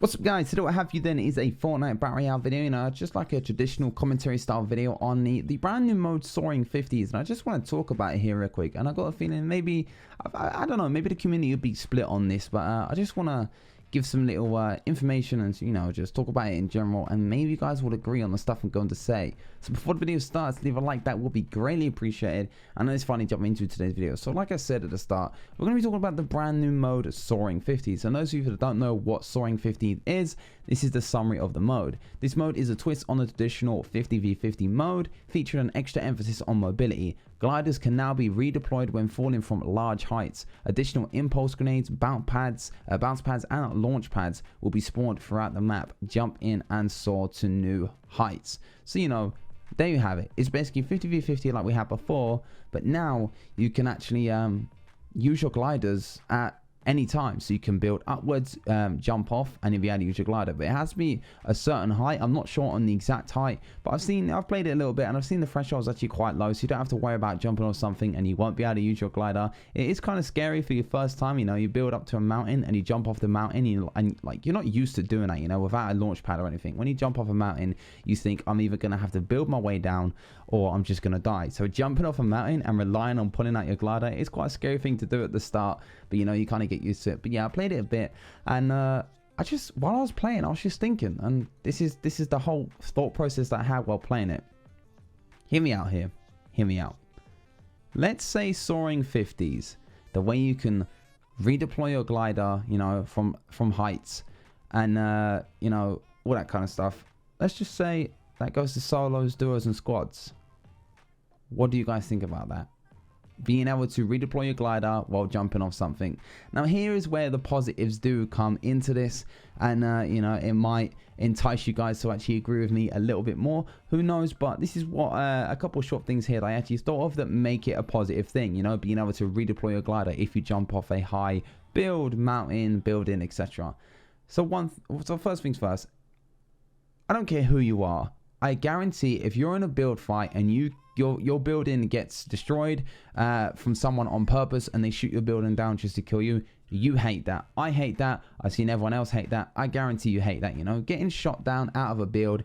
What's up guys, today what I have for you then is a Fortnite Battle Royale video, just like a traditional commentary style video on the brand new mode Soaring 50s, and I just want to talk about it here real quick. And I got a feeling maybe, I don't know, maybe the community would be split on this, but I just want to give some little information and just talk about it in general, and maybe you guys will agree on the stuff I'm going to say. So before the video starts, leave a like, that will be greatly appreciated. And let's finally jump into today's video. So like I said at the start, we're going to be talking about the brand new mode Soaring 50s. And those of you that don't know what Soaring 50 is, this is the summary of the mode. This mode is a twist on the traditional 50v50 mode, featuring an extra emphasis on mobility. Gliders can now be redeployed when falling from large heights. Additional impulse grenades, bounce pads and launch pads will be spawned throughout the map. Jump in and soar to new heights. So there you have it. It's basically 50v50 like we had before, but now you can actually use your gliders at any time. So you can build upwards, jump off, and if you had to use your glider, but it has to be a certain height. I'm not sure on the exact height, but I've played it a little bit and I've seen the threshold is actually quite low, so you don't have to worry about jumping off something and you won't be able to use your glider. It is kind of scary for your first time. You build up to a mountain and you jump off the mountain, and like you're not used to doing that, without a launch pad or anything. When you jump off a mountain, you think, I'm either gonna have to build my way down or I'm just gonna die. So jumping off a mountain and relying on pulling out your glider is quite a scary thing to do at the start, but you kind of get used to it. But yeah, I played it a bit, and while I was playing, I was just thinking, and this is the whole thought process that I had while playing it. Hear me out here. Hear me out. Let's say Soaring 50s, the way you can redeploy your glider, from heights, and all that kind of stuff. Let's just say that goes to solos, duos, and squads. What do you guys think about that? Being able to redeploy your glider while jumping off something. Now here is where the positives do come into this, and it might entice you guys to actually agree with me a little bit more, who knows. But this is what a couple of short things here that I actually thought of that make it a positive thing, being able to redeploy your glider if you jump off a high build, mountain, building, etc. So first things first, I don't care who you are. I guarantee if you're in a build fight and your building gets destroyed from someone on purpose and they shoot your building down just to kill you, you hate that. I hate that. I've seen everyone else hate that. I guarantee you hate that. Getting shot down out of a build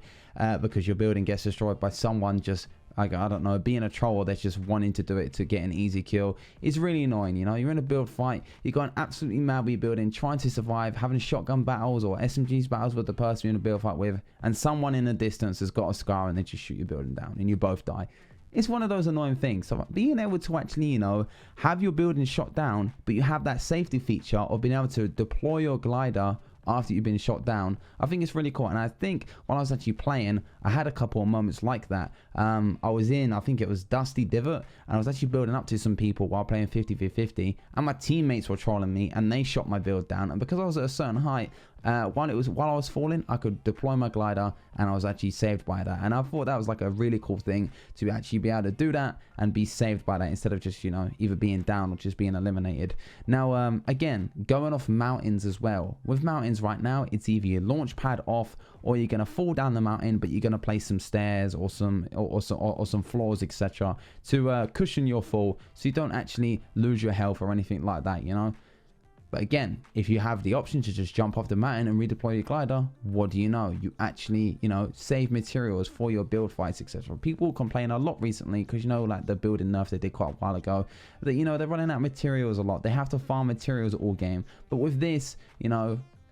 because your building gets destroyed by someone just, I don't know, being a troll that's just wanting to do it to get an easy kill is really annoying. You're in a build fight, you're going absolutely mad with your building, trying to survive, having shotgun battles or SMGs battles with the person you're in a build fight with, and someone in the distance has got a scar and they just shoot your building down and you both die. It's one of those annoying things. So being able to actually, have your building shot down, but you have that safety feature of being able to deploy your glider after you've been shot down, I think it's really cool. And I think while I was actually playing, I had a couple of moments like that. I was in, I think it was Dusty Divot, and I was actually building up to some people while playing 50v50, and my teammates were trolling me and they shot my build down. And because I was at a certain height, while I was falling, I could deploy my glider and I was actually saved by that. And I thought that was like a really cool thing to actually be able to do that and be saved by that, instead of just either being down or just being eliminated. Now again, going off mountains as well. With mountains right now, it's either your launch pad off or you're gonna fall down the mountain, but you're gonna place some stairs or some floors, etc., to cushion your fall so you don't actually lose your health or anything like that. But again, if you have the option to just jump off the mountain and redeploy your glider, what do you know? You actually, save materials for your build fights, etc. People complain a lot recently because, like the building nerf they did quite a while ago, that, they're running out of materials a lot. They have to farm materials all game. But with this,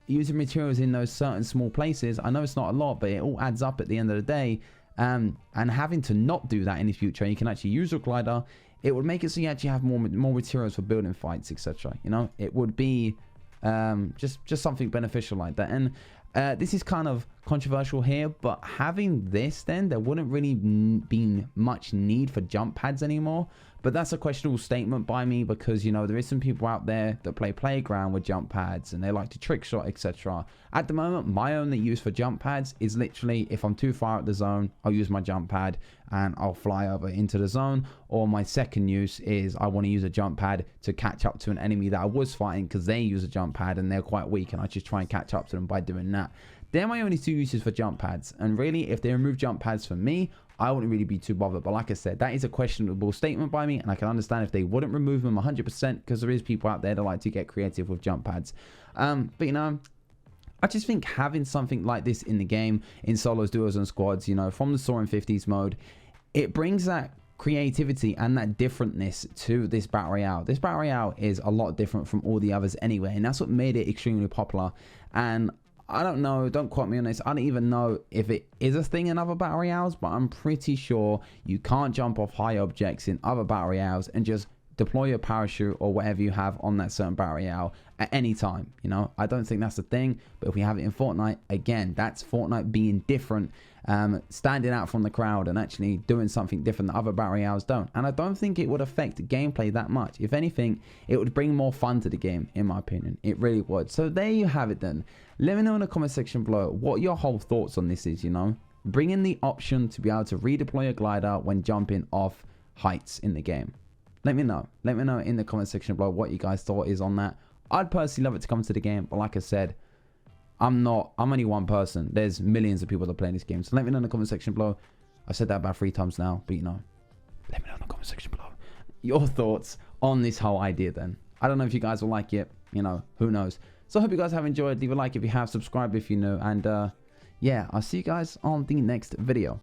using materials in those certain small places, I know it's not a lot, but it all adds up at the end of the day. And having to not do that in the future, you can actually use your glider. It would make it so you actually have more materials for building fights, etc. It would be just something beneficial like that. And this is kind of controversial here, but having this, then there wouldn't really be much need for jump pads anymore. But that's a questionable statement by me, because there is some people out there that play playground with jump pads and they like to trick shot, etc. At the moment, my only use for jump pads is literally if I'm too far out the zone, I'll use my jump pad and I'll fly over into the zone. Or my second use is I want to use a jump pad to catch up to an enemy that I was fighting, because they use a jump pad and they're quite weak, and I just try and catch up to them by doing that. They're my only two uses for jump pads, and really if they remove jump pads for me, I wouldn't really be too bothered. But like I said, that is a questionable statement by me, and I can understand if they wouldn't remove them 100%, because there is people out there that like to get creative with jump pads. But I just think having something like this in the game, in solos, duos, and squads, you know, from the soaring 50s mode, it brings that creativity and that differentness to this battle royale. This battle royale is a lot different from all the others anyway, and that's what made it extremely popular. And I don't know, don't quote me on this, I don't even know if it is a thing in other battle royales, but I'm pretty sure you can't jump off high objects in other battle royales and just deploy your parachute or whatever you have on that certain battle royale at any time. You know, I don't think that's the thing, but if we have it in Fortnite, again, that's Fortnite being different, standing out from the crowd and actually doing something different that other battle royales don't. And I don't think it would affect gameplay that much. If anything, it would bring more fun to the game, in my opinion. It really would. So there you have it then. Let me know in the comment section below what your whole thoughts on this is, you know. Bring in the option to be able to redeploy a glider when jumping off heights in the game. Let me know. Let me know in the comment section below what you guys thought is on that. I'd personally love it to come to the game, but like I said, I'm only one person. There's millions of people that play this game. So let me know in the comment section below. I've said that about 3 times now, but you know, let me know in the comment section below your thoughts on this whole idea then. I don't know if you guys will like it, you know, who knows. So I hope you guys have enjoyed. Leave a like if you have, subscribe if you're new, and yeah, I'll see you guys on the next video.